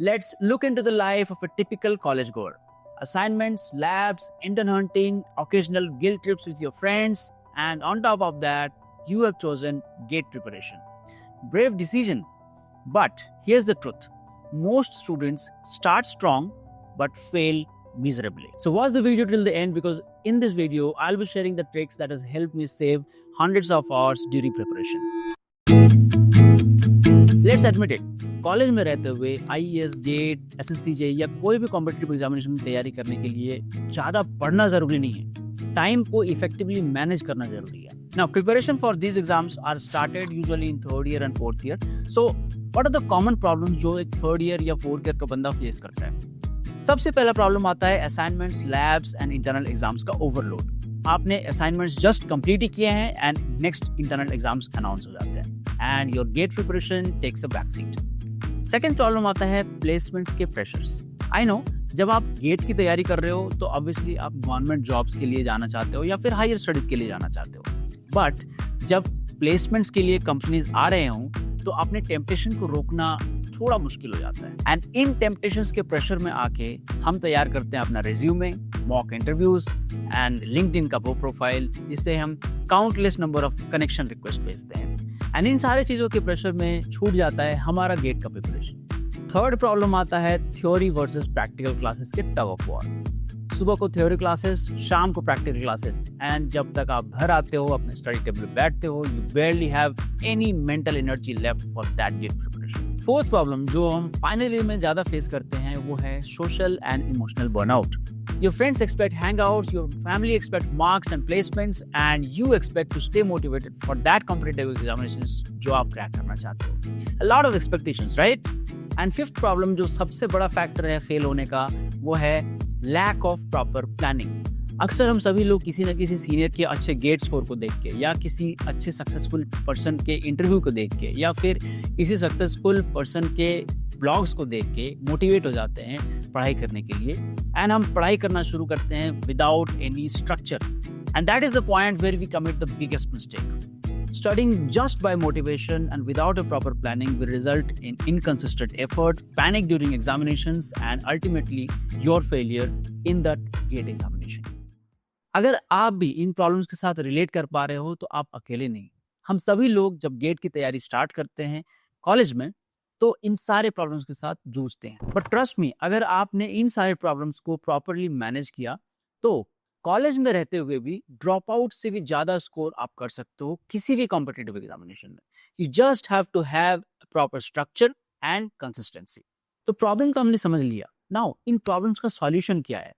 Let's look into the life of a typical college goer. Assignments, labs, intern hunting, occasional guilt trips with your friends, and on top of that, you have chosen GATE preparation. Brave decision. But here's the truth. Most students start strong but fail miserably. So watch the video till the end, because in this video, I'll be sharing the tricks that has helped me save hundreds of hours during preparation. Let's admit it. College में रहते हुए IAS, gate, SSC, या कोई भी competitive examination की तैयारी करने के लिए ज़्यादा पढ़ना ज़रूरी नहीं है. टाइम को इफेक्टिवली मैनेज करना ज़रूरी है. Now, preparation for these exams are started usually in third year and fourth year. So, what are the common problems जो एक third year या fourth year का बंदा फेस करता है? सबसे पहला प्रॉब्लम आता है assignments, labs and internal exams का ओवरलोड. आपने असाइनमेंट्स जस्ट कंप्लीट ही किए हैं and next internal exams announce हो जाते हैं and your GATE preparation takes a back seat. Second problem आता है प्लेसमेंट्स के प्रेशर्स. आई नो, जब आप गेट की तैयारी कर रहे हो तो ऑब्वियसली आप गवर्नमेंट जॉब्स के लिए जाना चाहते हो या फिर हायर स्टडीज के लिए जाना चाहते हो. बट जब प्लेसमेंट्स के लिए कंपनीज आ रहे हों तो अपने टेम्पटेशन को रोकना थोड़ा मुश्किल हो जाता है. एंड इन टेम्पटेशंस के प्रेशर में आके हम तैयार करते हैं अपना resume, mock interviews and LinkedIn का वो प्रोफाइल, जिससे हम countless number of connection request भेजते हैं. एंड इन सारे चीज़ों के प्रेशर में छूट जाता है हमारा गेट का प्रिपरेशन. थर्ड प्रॉब्लम आता है थ्योरी वर्सेस प्रैक्टिकल क्लासेस के टग ऑफ वॉर. सुबह को थ्योरी क्लासेस, शाम को प्रैक्टिकल क्लासेस, एंड जब तक आप घर आते हो, अपने स्टडी टेबल पे बैठते हो, you बेयरली have any mental energy left for that get preparation. Fourth problem जो हम फाइनल ईयर में ज़्यादा फेस करते हैं वो है social and emotional burnout. Your friends expect hangouts, your family expect marks and placements, and you expect to stay motivated for that competitive examinations जो आप क्रैक करना चाहते हो. A lot of expectations, right? And fifth problem जो सबसे बड़ा factor है fail होने का वो है lack of proper planning. अक्सर हम सभी लोग किसी न किसी सीनियर के अच्छे गेट स्कोर को देख के, या किसी अच्छे सक्सेसफुल पर्सन के इंटरव्यू को देख के, या फिर किसी सक्सेसफुल पर्सन के ब्लॉग्स को देख के मोटिवेट हो जाते हैं पढ़ाई करने के लिए, एंड हम पढ़ाई करना शुरू करते हैं without any structure. And that is the point where we commit the biggest mistake. Studying just by motivation and without a proper planning will result in inconsistent effort, panic during examinations, and ultimately your failure in that GATE examination. अगर आप भी इन problems के साथ relate कर पा रहे हो तो आप अकेले नहीं. हम सभी लोग जब गेट की तैयारी स्टार्ट करते हैं कॉलेज में तो इन सारे प्रॉब्लम्स के साथ जूझते हैं. बट ट्रस्ट मी, अगर आपने इन सारे प्रॉब्लम्स को प्रॉपरली मैनेज किया तो कॉलेज में रहते हुए भी ड्रॉप आउट से भी ज़्यादा स्कोर आप कर सकते हो किसी भी कॉम्पिटिटिव एग्जामिनेशन में. You just have to have proper structure and consistency. तो प्रॉब्लम को हमने समझ लिया. नाउ इन प्रॉब्लम्स का सॉल्यूशन क्या है?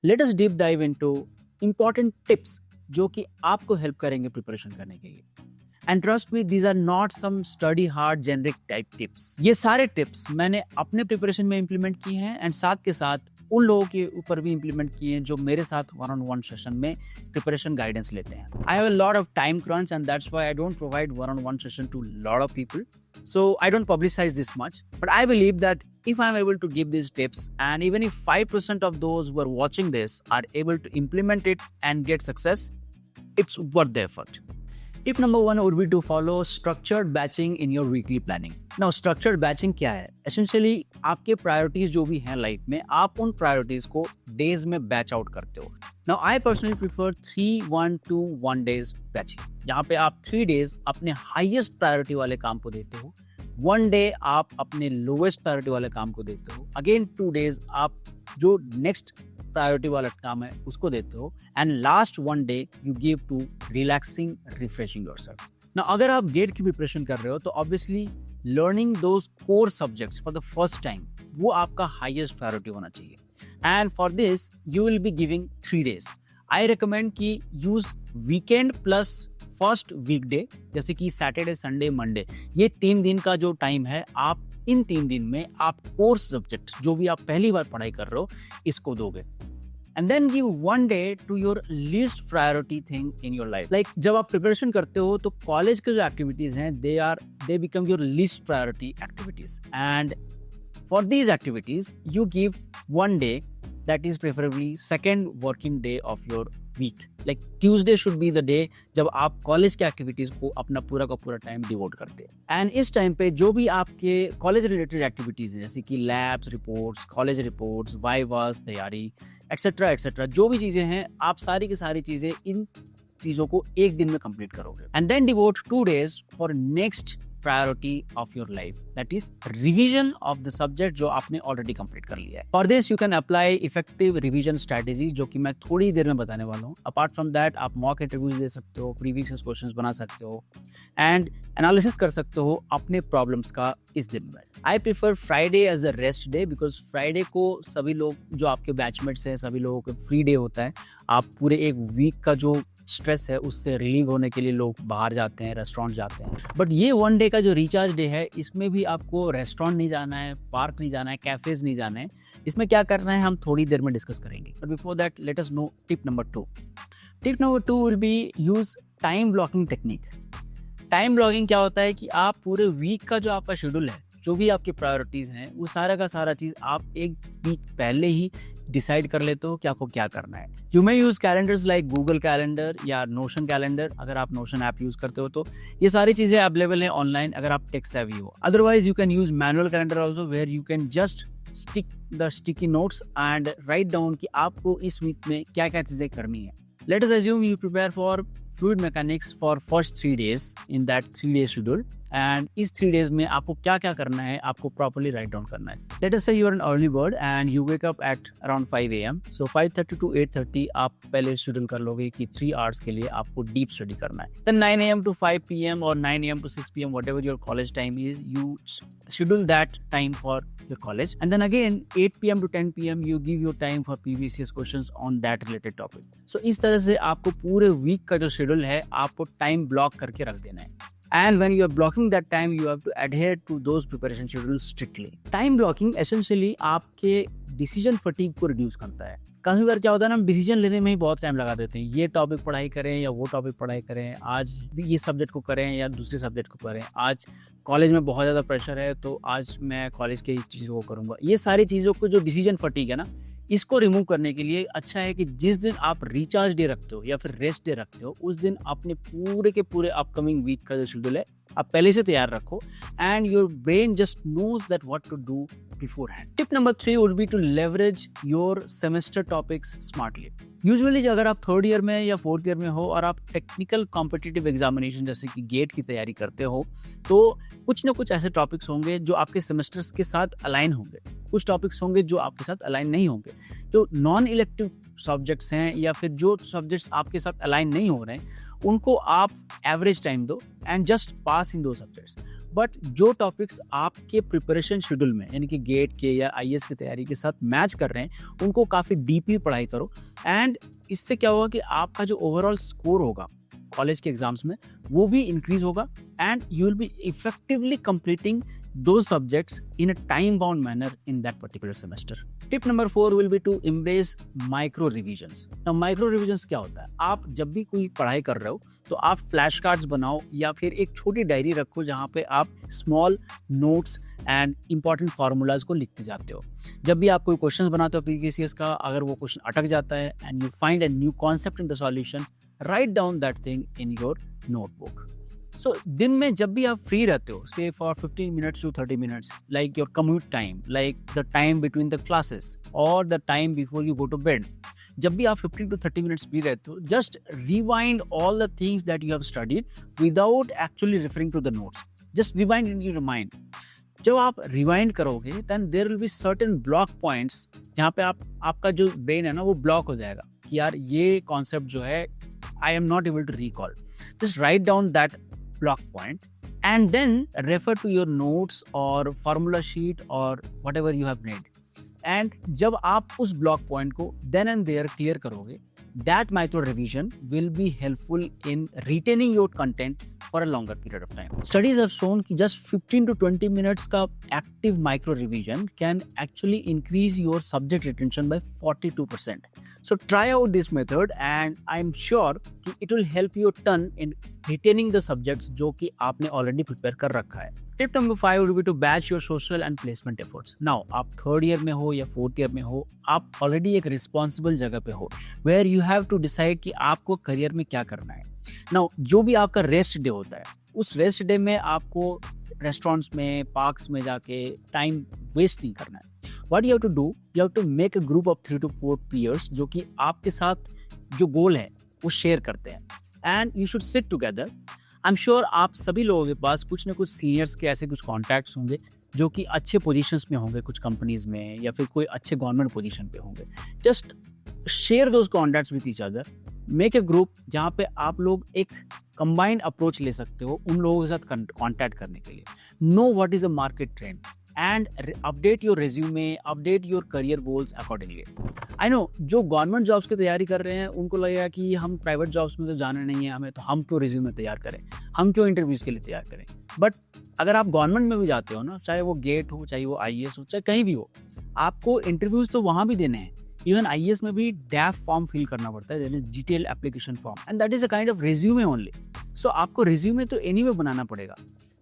Let us deep dive into important tips जो कि आपको हेल्प करेंगे प्रिपरेशन करने के लिए. And trust me, these are not some study hard generic type tips. ये सारे टिप्स मैंने अपने प्रिपरेशन में इम्प्लीमेंट किए हैं एंड साथ के साथ उन लोगों के ऊपर भी इम्प्लीमेंट किए हैं जो मेरे साथ one-on-one सेशन में प्रिपरेशन गाइडेंस लेते हैं. I have a lot of time crunch and that's why I don't provide one-on-one session to lot of people. So I don't publicize this much, but I believe that if I'm able to give these tips, and even if 5% of those who are watching this are able to implement it and get success, it's worth the effort. Tip number 1 would be to follow structured batching in your weekly planning. Now, structured batching क्या है? Essentially, आपके priorities जो भी हैं life में, आप उन priorities को days में batch out करते हो. Now, I personally prefer 3-1-2-1 days batching. यहाँ पे आप 3 days अपने highest priority वाले काम को देते हो. 1 day आप अपने lowest priority वाले काम को देते हो. Again 2 days आप जो next प्रायोरिटी वाला काम है उसको देते हो. And last 1 day you give to relaxing, refreshing yourself. ना अगर आप गेट की प्रिपरेशन कर रहे हो तो obviously learning those core subjects for the first time वो आपका हाईएस्ट प्रायोरिटी होना चाहिए. And for this you will be giving 3 days. I recommend कि यूज वीकेंड प्लस फर्स्ट वीकडे, जैसे कि सैटरडे, संडे, मंडे, ये 3 दिन का जो टाइम है, आप इन 3 दिन में आप कोर्स सब्जेक्ट जो भी आप पहली बार पढ़ाई कर रहे हो इसको दोगे. And then give 1 day to your least priority thing in your life. Like जब आप प्रिपरेशन करते हो तो कॉलेज के जो एक्टिविटीज हैं they become your least priority activities. And for these activities you give 1 day, that is preferably second working day of your week, like Tuesday should be the day जब आप college के activities को अपना पूरा का पूरा time devote करते हैं। एंड इस टाइम पे जो भी आपके कॉलेज रिलेटेड एक्टिविटीज हैं, जैसे कि labs reports, college reports, vivas तैयारी, एक्सेट्रा एक्सेट्रा, जो भी चीजें हैं, आप सारी की सारी चीजें इन चीजों को एक दिन में कंप्लीट करोगे। And then devote 2 days for next priority of your life, that is revision of the subject जो आपने ऑलरेडी कंप्लीट कर लिया है। For this you can apply effective revision strategy, जो कि मैं थोड़ी देर में बताने वाला हूँ। अपार्ट फ्रॉम दैट आप मॉक इंटरव्यूज दे सकते हो, प्रीवियस क्वेश्चंस बना सकते हो एंड एनालिसिस कर सकते हो अपने प्रॉब्लम्स का इस दिन में। I prefer Friday as the rest day, because Friday को सभी लोग जो आपके बैचमेट्स हैं, सभी लोगों को फ्री डे होता है। आप पूरे एक वीक का जो स्ट्रेस है उससे रिलीव होने के लिए लोग बाहर जाते हैं, रेस्टोरेंट जाते हैं। बट ये 1 डे का जो रिचार्ज डे है, इसमें भी आपको रेस्टोरेंट नहीं जाना है, पार्क नहीं जाना है, कैफेज नहीं जाना है। इसमें क्या करना है हम थोड़ी देर में डिस्कस करेंगे। But before that let us know tip number 2। Tip number 2 will be use time blocking technique. Time blocking क्या होता है कि आप पूरे वीक का जो आपका शेड्यूल है, जो भी आपकी प्रायोरिटीज हैं, वो सारा का सारा चीज आप एक वीक पहले ही डिसाइड कर लेते हो कि आपको क्या करना है। You may use calendars like Google calendar या नोशन कैलेंडर। अगर आप नोशन ऐप यूज करते हो तो ये सारी चीजें अवेलेबल हैं ऑनलाइन, अगर आप टेक सेवी हो। Otherwise you can use manual calendar also, where you can just stick the sticky notes and write down कि आपको इस वीक में क्या क्या चीजें करनी है। Let us assume you prepare for fluid mechanics for first 3 days in that 3-day schedule, and इस 3 days में आपको क्या क्या करना है, आपको properly write down करना है। Let us say you are an early bird and you wake up at around 5 AM, so 5:30 to 8:30 आप पहले schedule कर लोगे कि 3 hours के लिए आपको deep study करना है। Then 9 AM to 5 PM or 9 AM to 6 PM, whatever your college time is, you schedule that time for your college, and then again 8 PM to 10 PM you give your time for previous questions on that related topic. So इस तरह से आपको पूरे week का जो schedule है आपको time block करके रख देना है। And when you are blocking that time, you have to adhere to those preparation schedules strictly. Time blocking essentially आपके डिसीजन फटीग को रिड्यूस करता है। काफी बार क्या होता है ना, हम डिसीजन लेने में ही बहुत टाइम लगा देते हैं। ये टॉपिक पढ़ाई करें या वो टॉपिक पढ़ाई करें, आज ये सब्जेक्ट को करें या दूसरे सब्जेक्ट को करें, आज कॉलेज में बहुत ज़्यादा प्रेशर है तो आज मैं कॉलेज की चीज़ों को करूँगा। ये सारी चीज़ों को जो डिसीजन फटीग है ना, इसको रिमूव करने के लिए अच्छा है कि जिस दिन आप रिचार्ज डे रखते हो या फिर रेस्ट डे रखते हो, उस दिन अपने पूरे के पूरे अपकमिंग वीक का जो शेड्यूल है आप पहले से तैयार रखो and your brain just knows that what to do beforehand. Tip number 3 would be to leverage your semester topics smartly. Usually अगर आप 3rd ईयर में या 4th ईयर में हो और आप टेक्निकल कॉम्पिटिटिव एग्जामिनेशन जैसे कि गेट की तैयारी करते हो, तो कुछ ना कुछ ऐसे टॉपिक्स होंगे जो आपके सेमेस्टर्स के साथ अलाइन होंगे, कुछ टॉपिक्स होंगे जो आपके साथ अलाइन नहीं होंगे। जो नॉन इलेक्टिव सब्जेक्ट्स हैं या फिर जो सब्जेक्ट्स आपके साथ अलाइन नहीं हो रहे हैं, उनको आप एवरेज टाइम दो एंड जस्ट पास इन दो सब्जेक्ट्स। बट जो टॉपिक्स आपके प्रिपरेशन शेड्यूल में यानी कि गेट के या आईएएस की तैयारी के साथ मैच कर रहे हैं, उनको काफ़ी डीपली पढ़ाई करो एंड इससे क्या होगा कि आपका जो ओवरऑल स्कोर होगा कॉलेज के एग्जाम्स में वो भी इंक्रीज होगा and you will be effectively completing those subjects in a time bound manner in that particular semester. Tip number 4 will be to embrace micro revisions. Now micro revisions क्या होता है? आप जब भी कोई पढ़ाई कर रहे हो तो आप फ्लैश कार्ड्स बनाओ या फिर एक छोटी डायरी रखो जहाँ पे आप small notes and important formulas को लिखते जाते हो। जब भी आप कोई क्वेश्चन बनाते हो प्रीवियस का, अगर वो क्वेश्चन अटक जाता है and you find a new concept in the solution, write down that thing in your notebook. So दिन में जब भी आप फ्री रहते हो, say for 15 minutes to 30 minutes, like your commute time, like the time between the classes और the time before you go to bed, जब भी आप 15 to 30 minutes फ्री रहते हो, just rewind all the things that you have studied without actually referring to the notes. Just rewind in your mind. जब आप rewind करोगे then there will be certain block points जहाँ पे आपका जो brain है ना वो ब्लॉक हो जाएगा कि यार ये कॉन्सेप्ट जो है I am not able to recall. Just write down that block point and then refer to your notes or formula sheet or whatever you have made, and जब आप उस block point को then and there clear करोगे, that micro revision will be helpful in retaining your content for a longer period of time. Studies have shown कि just 15 to 20 minutes का active micro revision can actually increase your subject retention by 42%. So try out this method and I'm sure कि it will help you turn in retaining the subjects जो कि आपने already prepare कर रखा है। Tip number 5 would be to batch your social and placement efforts. Now आप third year में हो या फोर्थ ईयर में हो, आप ऑलरेडी एक रिस्पॉन्सिबल जगह पे हो where you have to decide कि आपको करियर में क्या करना है। नाउ जो भी आपका रेस्ट डे होता है, उस रेस्ट डे में आपको रेस्टोरेंट्स में, पार्क्स में जाके टाइम वेस्ट नहीं करना है। What you have to do, you have to make a group of 3 to 4 peers जो कि आपके साथ जो गोल है वो शेयर करते हैं, and you should sit together. I am sure आप सभी लोगों के पास कुछ ना कुछ सीनियर्स के ऐसे कुछ कॉन्टैक्ट्स होंगे जो कि अच्छे पोजीशंस में होंगे, कुछ कंपनीज में या फिर कोई अच्छे गवर्नमेंट पोजीशन पे होंगे। Just share those contacts with each other, make a group जहाँ पे आप लोग एक कंबाइंड अप्रोच ले सकते हो उन लोगों के साथ कॉन्टैक्ट करने के लिए। Know what is the market trend and update your resume, update your career goals accordingly. I know जो गवर्नमेंट जॉब्स की तैयारी कर रहे हैं उनको लगेगा कि हम प्राइवेट जॉब्स में तो जाना नहीं है हमें, तो हम क्यों रिज्यूमे तैयार करें, हम क्यों इंटरव्यूज़ के लिए तैयार करें। बट अगर आप गवर्नमेंट में भी जाते हो ना, चाहे वो गेट हो, चाहे वो IAS हो, चाहे कहीं भी हो, आपको इंटरव्यूज़ तो वहाँ भी देने हैं। इवन IAS में भी डैफ फॉर्म फिल करना पड़ता है, detail application form, and that is a kind of resume only. So आपको रिज्यूमे तो एनीवे बनाना पड़ेगा,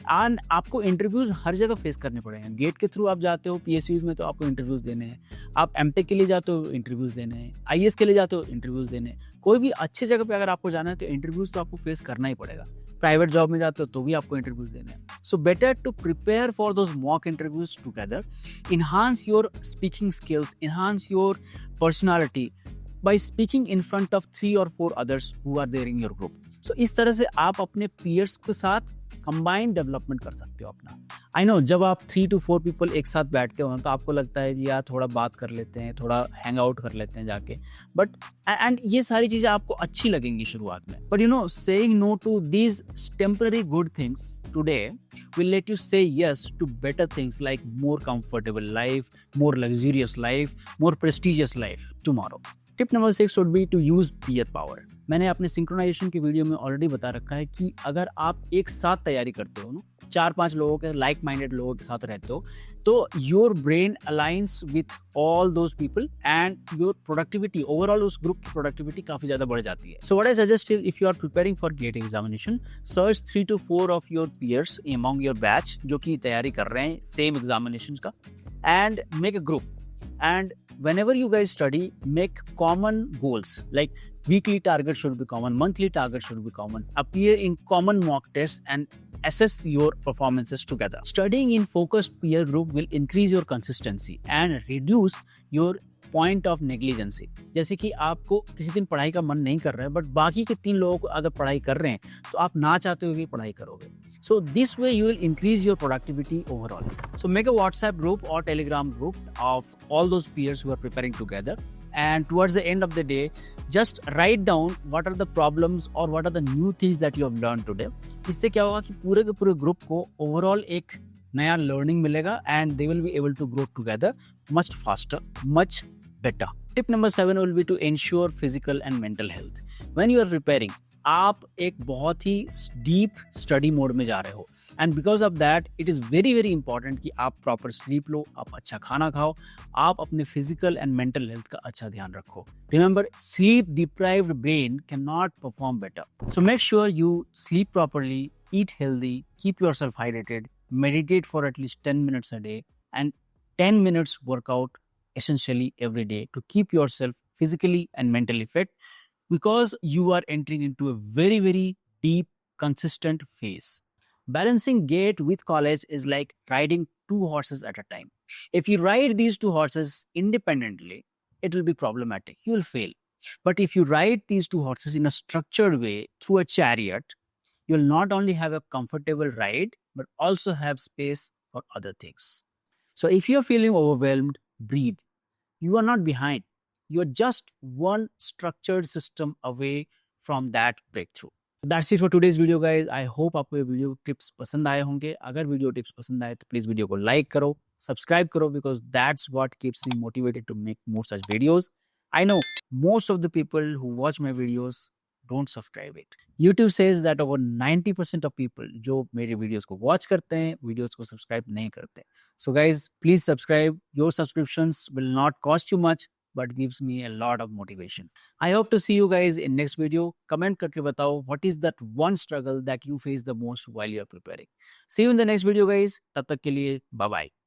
एंड आपको इंटरव्यूज़ हर जगह फेस करने पड़ेंगे। गेट के थ्रू आप जाते हो, PSUs में तो आपको इंटरव्यूज़ देने हैं, आप MTech के लिए जाते हो इंटरव्यूज़ देने हैं, IAS के लिए जाते हो इंटरव्यूज़ देने हैं। कोई भी अच्छी जगह पे अगर आपको जाना है तो इंटरव्यूज़ तो आपको फेस करना ही पड़ेगा। प्राइवेट जॉब में जाते हो तो भी आपको इंटरव्यूज़ देने हैं। So better to prepare for those mock interviews together, enhance your speaking skills, enhance your personality by speaking in front of 3 or 4 others who are there in your group. So इस तरह से आप अपने peers के साथ combined development कर सकते हो अपना। I know जब आप 3 to 4 people एक साथ बैठते हो तो आपको लगता है यार थोड़ा बात कर लेते हैं, थोड़ा हैंग आउट कर लेते हैं जाके, बट एंड ये सारी चीज़ें आपको अच्छी लगेंगी शुरुआत में। But saying no to these temporary good things today will let you say yes to better things like more comfortable life, more luxurious life, more prestigious life tomorrow. Tip number 6 would be to use peer power. मैंने अपने synchronisation की video में already बता रखा है कि अगर आप एक साथ तैयारी करते हो ना, 4-5 लोगों के लाइक माइंडेड लोगों के साथ रहते हो, तो your brain aligns with all those people and your productivity, overall उस ग्रुप की प्रोडक्टिविटी काफ़ी ज़्यादा बढ़ जाती है। So what I suggest is, if you are preparing for GATE examination, search 3 to 4 of your peers among your batch जो कि तैयारी कर रहे हैं सेम एग्जामिनेशन का, and make a group. And whenever you guys study, make common goals, like weekly target should be common, monthly target should be common, appear in common mock tests and assess your performances together. Studying in focused peer group will increase your consistency and reduce your point of negligency. जैसे कि आपको किसी दिन पढ़ाई का मन नहीं कर रहा है, बट बाकी के 3 लोगों को अगर पढ़ाई कर रहे हैं तो आप ना चाहते हुए भी पढ़ाई करोगे। So this way you will increase your productivity overall. So make a WhatsApp group or Telegram group of all those peers who are preparing together, and towards the end of the day just write down what are the problems or what are the new things that you have learned today. इससे क्या होगा कि पूरे के पूरे group को overall एक नया लर्निंग मिलेगा and they will be able to grow together much faster, much better. Tip number 7 will be to ensure physical and mental health. When you are preparing, आप एक बहुत ही डीप स्टडी मोड में जा रहे हो, and because of that it is very very important कि आप proper sleep लो, आप अच्छा खाना खाओ, आप अपने फिजिकल एंड मेंटल हेल्थ का अच्छा ध्यान रखो। Remember, sleep deprived brain can not perform better. So make sure you sleep properly, eat healthy, keep yourself hydrated, meditate for at least 10 minutes a day, and 10 minutes workout essentially every day to keep yourself physically and mentally fit, because you are entering into a very, very deep, consistent phase. Balancing GATE with college is like riding 2 horses at a time. If you ride these 2 horses independently, it will be problematic. You will fail. But if you ride these 2 horses in a structured way through a chariot, you will not only have a comfortable ride, but also have space for other things. So if you are feeling overwhelmed, breathe. You are not behind. You are just one structured system away from that breakthrough. That's it for today's video, guys. I hope आपको ये video tips पसंद आए होंगे। अगर video tips पसंद आए तो please video को लाइक करो, सब्सक्राइब करो, because that's what keeps me motivated to make more such videos. I know most of the people who watch my videos don't subscribe it. YouTube says that over 90% of people जो मेरे videos को watch करते हैं, videos को subscribe नहीं करते। So guys, please subscribe. Your subscriptions will not cost you much. but gives me a lot of motivation. I hope to see you guys in next video. Comment करके बताओ what is that one struggle that you face the most while you are preparing. See you in the next video guys. तब तक के लिए bye bye.